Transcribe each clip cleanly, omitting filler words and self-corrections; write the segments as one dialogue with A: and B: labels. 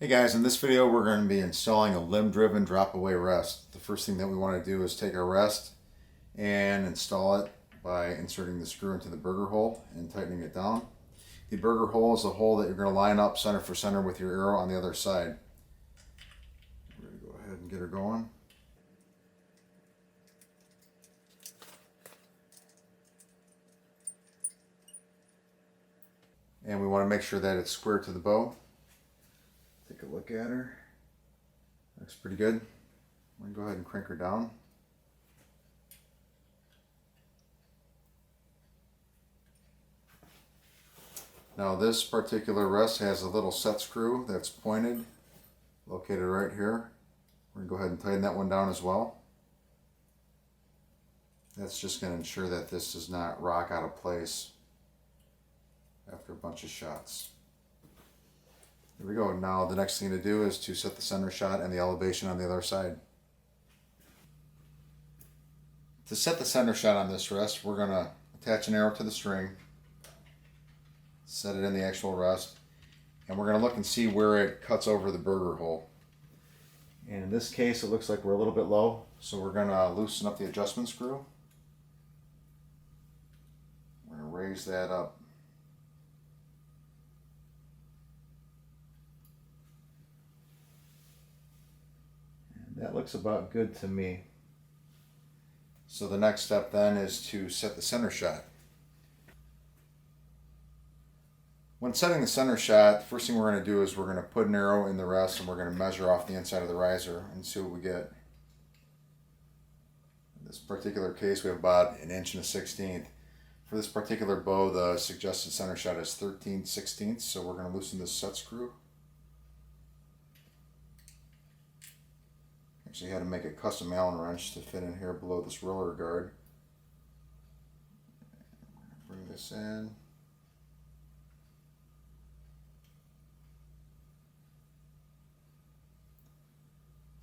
A: Hey guys, in this video we're going to be installing a limb-driven drop-away rest. The first thing that we want to do is take our rest and install it by inserting the screw into the burger hole and tightening it down. The burger hole is the hole that you're going to line up center for center with your arrow on the other side. We're going to go ahead and get her going. And we want to make sure that it's square to the bow. Take a look at her. Looks pretty good. I'm going to go ahead and crank her down. Now this particular rest has a little set screw that's pointed, located right here. We're going to go ahead and tighten that one down as well. That's just going to ensure that this does not rock out of place after a bunch of shots. Here we go. Now the next thing to do is to set the center shot and the elevation on the other side. To set the center shot on this rest, we're going to attach an arrow to the string, set it in the actual rest, and we're going to look and see where it cuts over the burger hole. And in this case it looks like we're a little bit low, so we're going to loosen up the adjustment screw. We're going to raise that up. That looks about good to me. So the next step then is to set the center shot. When setting the center shot, the first thing we're going to do is we're going to put an arrow in the rest and we're going to measure off the inside of the riser and see what we get. In this particular case we have about 1 1/16". For this particular bow the suggested center shot is 13/16, so we're going to loosen this set screw. Actually had to make a custom Allen wrench to fit in here below this roller guard. Bring this in.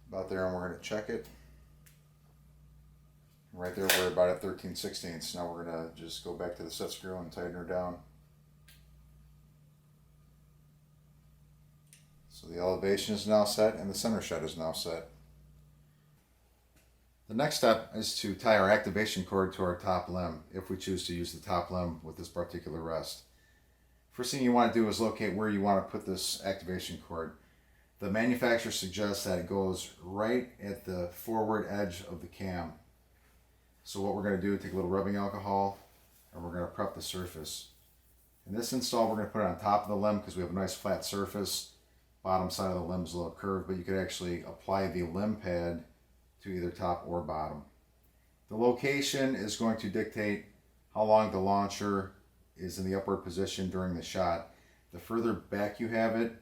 A: About there, and we're going to check it. Right there we're about at 13/16. Now we're going to just go back to the set screw and tighten her down. So the elevation is now set and the center shot is now set. The next step is to tie our activation cord to our top limb, if we choose to use the top limb with this particular rest. First thing you want to do is locate where you want to put this activation cord. The manufacturer suggests that it goes right at the forward edge of the cam. So what we're going to do is take a little rubbing alcohol and we're going to prep the surface. In this install we're going to put it on top of the limb because we have a nice flat surface. Bottom side of the limb is a little curved, but you could actually apply the limb pad to either top or bottom. The location is going to dictate how long the launcher is in the upward position during the shot. The further back you have it,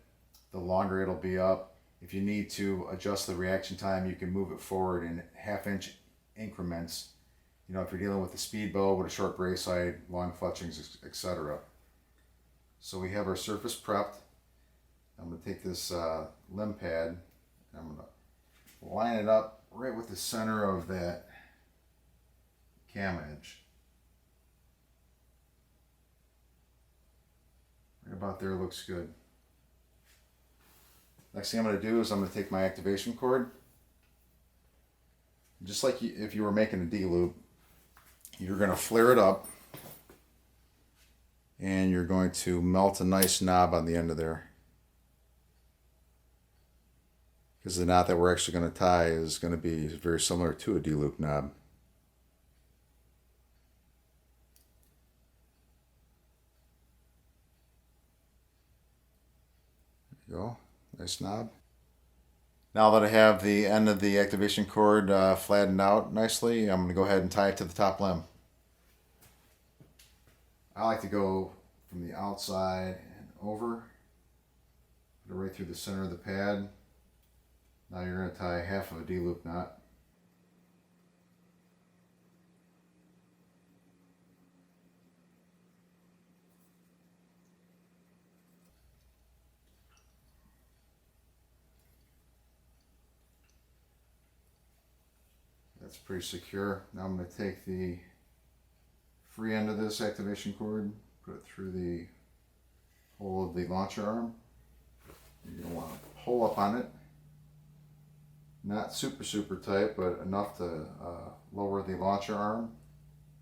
A: the longer it'll be up. If you need to adjust the reaction time, you can move it forward in 1/2 inch increments. You know, if you're dealing with a speed bow with a short brace sight, long fletchings, etc. So we have our surface prepped. I'm going to take this limb pad and I'm going to line it up right with the center of that cam edge. Right about there looks good. Next thing I'm going to do is I'm going to take my activation cord. Just like if you were making a D-loop, you're going to flare it up and you're going to melt a nice knob on the end of there. Because the knot that we're actually going to tie is going to be very similar to a D-loop knob. There you go, nice knob. Now that I have the end of the activation cord flattened out nicely, I'm going to go ahead and tie it to the top limb. I like to go from the outside and over, put it right through the center of the pad. Now you're going to tie 1/2 of a D-loop knot. That's pretty secure. Now I'm going to take the free end of this activation cord, put it through the hole of the launcher arm. You're going to want to pull up on it. Not super tight, but enough to lower the launcher arm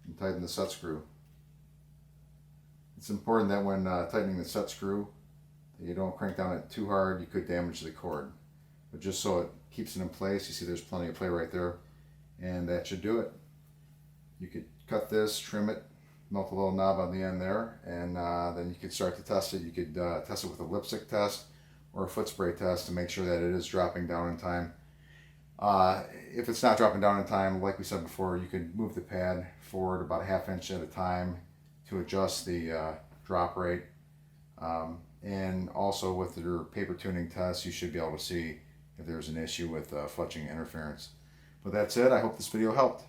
A: and tighten the set screw. It's important that when tightening the set screw, that you don't crank down it too hard. You could damage the cord. But just so it keeps it in place, you see there's plenty of play right there, and that should do it. You could cut this, trim it, melt a little knob on the end there, and then you could start to test it. You could test it with a lipstick test or a foot spray test to make sure that it is dropping down in time. If it's not dropping down in time, like we said before, you could move the pad forward about a ½ inch at a time to adjust the drop rate. And also with your paper tuning test, you should be able to see if there's an issue with fletching interference. But that's it. I hope this video helped.